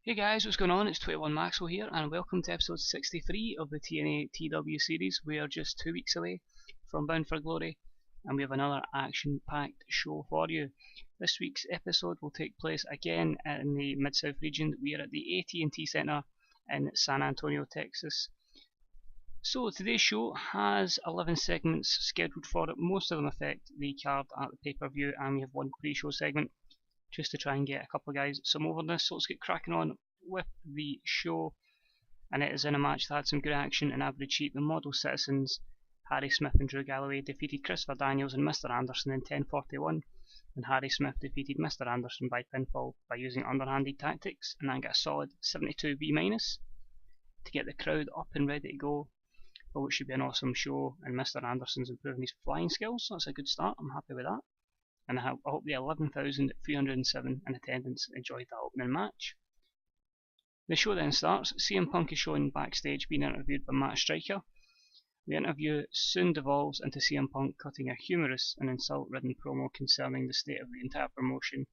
Hey guys, what's going on? It's 21 Maxwell here, and welcome to episode 63 of the TNA TW series. We are just 2 weeks away from Bound for Glory, and we have another action-packed show for you. This week's episode will take place again in the Mid-South region. We are at the AT&T Center in San Antonio, Texas. So today's show has 11 segments scheduled for it. Most of them affect the card at the pay-per-view, and we have one pre-show segment just to try and get a couple of guys some overness. So let's get cracking on with the show. And it is in a match that had some good action and average heat. The Model Citizens, Harry Smith and Drew Galloway, defeated Christopher Daniels and Mr. Anderson in 10:41, and Harry Smith defeated Mr. Anderson by pinfall by using underhanded tactics, and then got a solid 72 B- to get the crowd up and ready to go for what should be an awesome show. And Mr. Anderson's improving his flying skills, so that's a good start. I'm happy with that. And I hope the 11,307 in attendance enjoyed that opening match. The show then starts. CM Punk is shown backstage being interviewed by Matt Striker. The interview soon devolves into CM Punk cutting a humorous and insult-ridden promo concerning the state of the entire promotion,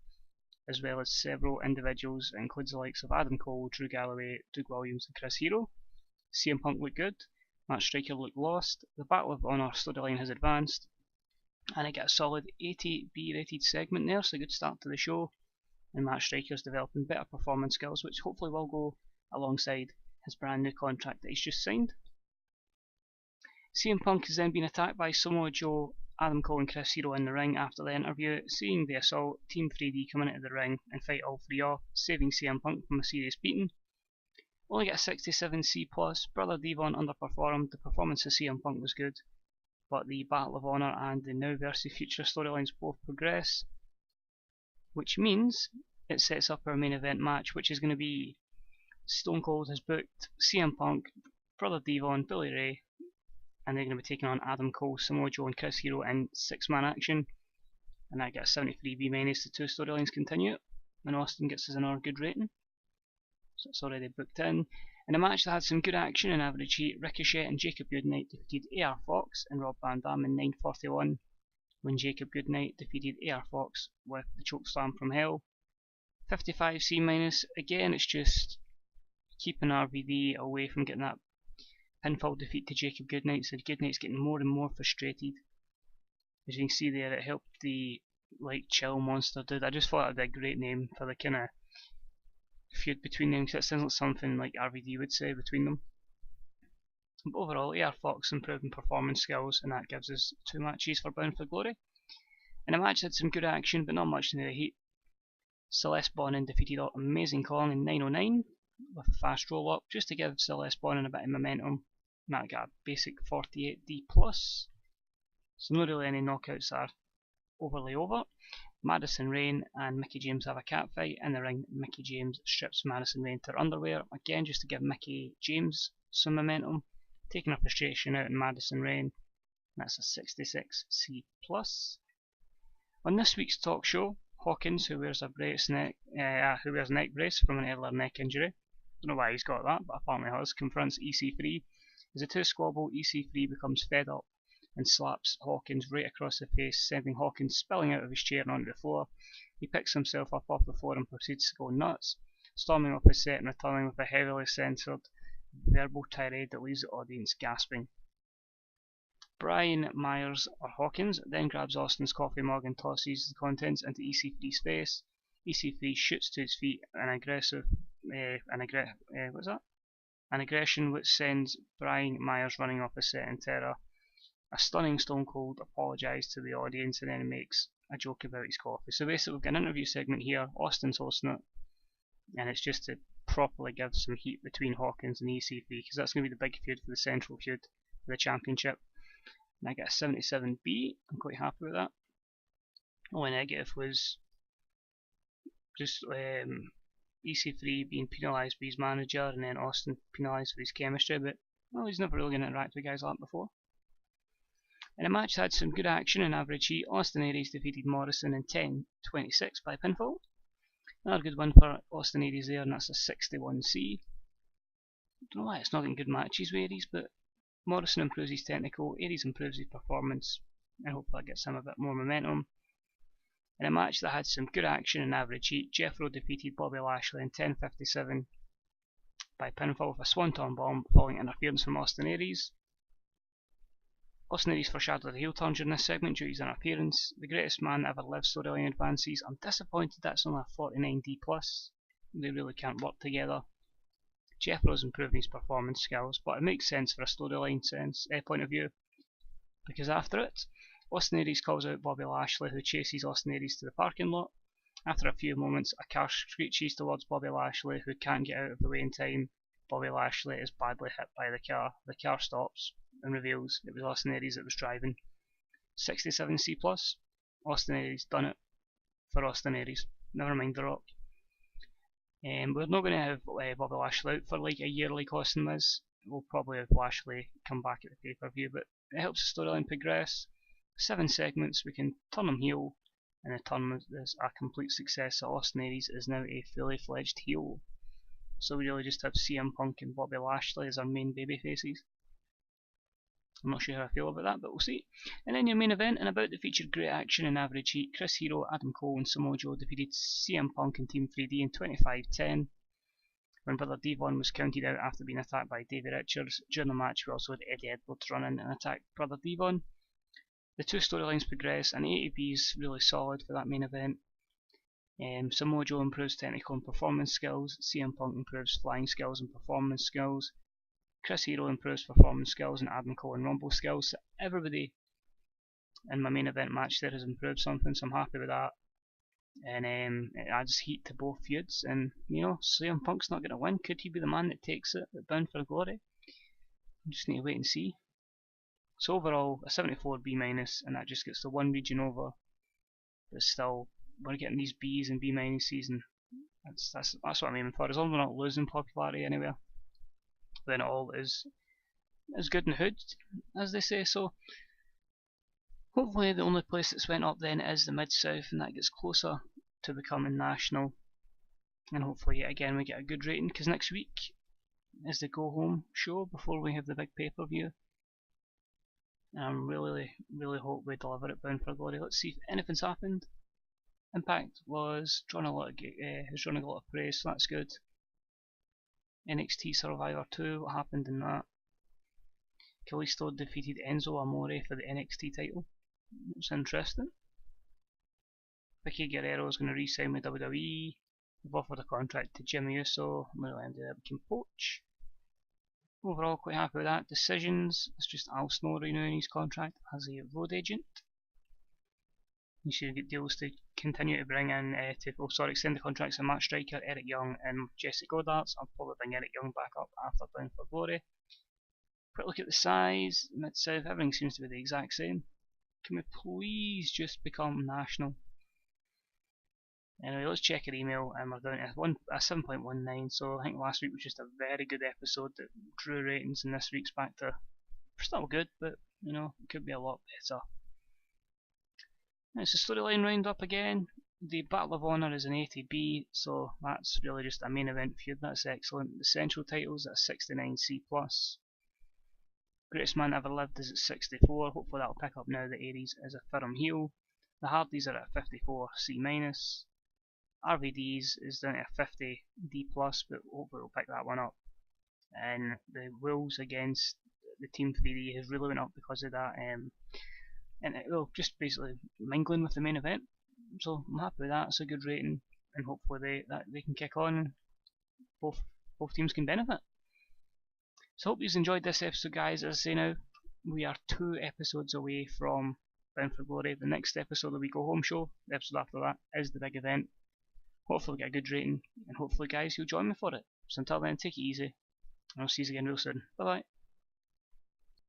as well as several individuals. It includes the likes of Adam Cole, Drew Galloway, Doug Williams and Chris Hero. CM Punk looked good, Matt Striker looked lost. The Battle of Honor storyline has advanced, and I get a solid 80 B rated segment there, so a good start to the show. And Matt Striker's developing better performance skills, which hopefully will go alongside his brand new contract that he's just signed. CM Punk is then being attacked by Samoa Joe, Adam Cole and Chris Hero in the ring after the interview. Seeing the assault, Team 3D come into the ring and fight all three off, saving CM Punk from a serious beating. Only get a 67 C+, Brother Devon underperformed. The performance of CM Punk was good, but the Battle of Honor and the Now vs Future storylines both progress, which means it sets up our main event match, which is going to be Stone Cold has booked CM Punk, Brother Devon, Billy Ray, and they're going to be taking on Adam Cole, Samoa Joe and Chris Hero in 6-man action. And I get a 73 B- the two storylines continue, and Austin gets us another good rating, so it's already booked in. In a match that had some good action and average heat, Ricochet and Jacob Goodnight defeated AR Fox and Rob Van Dam in 9:41, when Jacob Goodnight defeated AR Fox with the chokeslam from hell. 55 C-, again it's just keeping RVD away from getting that pinfall defeat to Jacob Goodnight, so Goodnight's getting more and more frustrated. As you can see there, it helped the chill monster dude. I just thought it would be a great name for the kind of feud between them, because it sounds like something like RVD would say between them. But overall, AR Fox improving performance skills, and that gives us 2 matches for Bound for Glory. And the match had some good action, but not much in the heat. Celeste Bonin defeated Amazing Kong in 9:09 with a fast roll up, just to give Celeste Bonin a bit of momentum. And that got a basic 48 D+. So not really any knockouts are overly over. Madison Rayne and Mickie James have a catfight. In the ring, Mickie James strips Madison Rayne to her underwear, again just to give Mickie James some momentum, taking her frustration out in Madison Rayne. That's a 66 C+. On this week's talk show, Hawkins, who wears a neck brace from an earlier neck injury, don't know why he's got that, but apparently has, confronts EC3. As the two squabble, EC3 becomes fed up and slaps Hawkins right across the face, sending Hawkins spilling out of his chair and onto the floor. He picks himself up off the floor and proceeds to go nuts, storming off his set and returning with a heavily censored verbal tirade that leaves the audience gasping. Brian Myers, or Hawkins, then grabs Austin's coffee mug and tosses the contents into EC3's face. EC3 shoots to his feet, an aggression which sends Brian Myers running off the set in terror. A stunning Stone Cold apologises to the audience and then makes a joke about his coffee. So basically we've got an interview segment here, Austin's hosting it, and it's just to properly give some heat between Hawkins and EC3, because that's going to be the big feud for the central feud for the championship. And I get a 77 B, I'm quite happy with that. Only negative was just EC3 being penalised by his manager, and then Austin penalised for his chemistry, but well, he's never really going to interact with guys like that before. In a match that had some good action and average heat, Austin Aries defeated Morrison in 10:26 by pinfall. Another good one for Austin Aries there, and that's a 61 C. Don't know why it's not getting good matches with Aries, but Morrison improves his technical, Aries improves his performance, and hopefully that gets him a bit more momentum. In a match that had some good action and average heat, Jethro defeated Bobby Lashley in 10:57 by pinfall with a swanton bomb following interference from Austin Aries. Austin Aries foreshadowed a heel turn during this segment due to his interference. The greatest man ever lived storyline advances. I'm disappointed that's only a 49D+. They really can't work together. Jethro's improving his performance skills, but it makes sense for a storyline point of view, because after it, Austin Aries calls out Bobby Lashley, who chases Austin Aries to the parking lot. After a few moments, a car screeches towards Bobby Lashley, who can't get out of the way in time. Bobby Lashley is badly hit by the car. The car stops and reveals it was Austin Aries that was driving. 67C+. Austin Aries done it for Austin Aries. Never mind The Rock. We're not going to have Bobby Lashley out for like a year like Austin was. We'll probably have Lashley come back at the pay-per-view, but it helps the storyline progress. 7 segments, we can turn him heel, and the turn is a complete success. So Austin Aries is now a fully fledged heel. So we really just have CM Punk and Bobby Lashley as our main baby faces. I'm not sure how I feel about that, but we'll see. And then your main event, and about that featured great action and average heat, Chris Hero, Adam Cole and Samoa Joe defeated CM Punk and Team 3D in 25:10. When Brother Devon was counted out after being attacked by Davey Richards. During the match we also had Eddie Edwards run in and attack Brother Devon. The two storylines progress, and ATB is really solid for that main event. Samoa Joe improves technical and performance skills, CM Punk improves flying skills and performance skills, Chris Hero improves performance skills, and Adam Cole and Rumble skills. So everybody in my main event match there has improved something, so I'm happy with that. And it adds heat to both feuds, and you know, CM Punk's not going to win. Could he be the man that takes it at Bound for Glory? I just need to wait and see. So overall, a 74B-, and that just gets the one region over. But still, we're getting these B's and B-, and that's what I'm aiming for. As long as we're not losing popularity anywhere, then all is good in the hood, as they say. So hopefully the only place that's went up then is the Mid-South, and that gets closer to becoming national. And hopefully yet again we get a good rating, because next week is the go home show before we have the big pay-per-view. Really hope we deliver it Bound for Glory. Let's see if anything's happened. Impact was drawing a lot of praise, so that's good. NXT Survivor 2, what happened in that? Kalisto defeated Enzo Amore for the NXT title. That's interesting. Vicky Guerrero is going to re-sign with WWE. They've offered a contract to Jimmy Uso. Little ended up became Poach. Overall, quite happy with that. Decisions, it's just Al Snow renewing his contract as a road agent. You should get deals to continue to bring in, extend the contracts of Matt Striker, Eric Young, and Jesse Goddard. I'll probably bring Eric Young back up after Bound for Glory. Quick look at the size, Mid-South, everything seems to be the exact same. Can we please just become national? Anyway, let's check our email, and we're down to a 7.19, so I think last week was just a very good episode that drew ratings, and this week's back to still good, but you know, it could be a lot better. It's a storyline roundup again. The Battle of Honor is an 80B, so that's really just a main event feud. That's excellent. The Central titles at 69C+. Greatest Man Ever Lived is at 64. Hopefully that'll pick up now that Aries is a firm heel. The Hardys are at 54C-. RVD's is down to a 50D+, but hopefully we'll pick that one up. And the Wolves against the Team 3D has really went up because of that. And it will just basically mingling with the main event. So I'm happy with that. It's a good rating, and hopefully they can kick on and both teams can benefit. So hope you've enjoyed this episode, guys. As I say now, we are 2 episodes away from Bound for Glory. The next episode of the We Go Home show, the episode after that, is the big event. Hopefully we get a good rating, and hopefully guys you'll join me for it. So until then, take it easy, and I'll see you again real soon. Bye bye.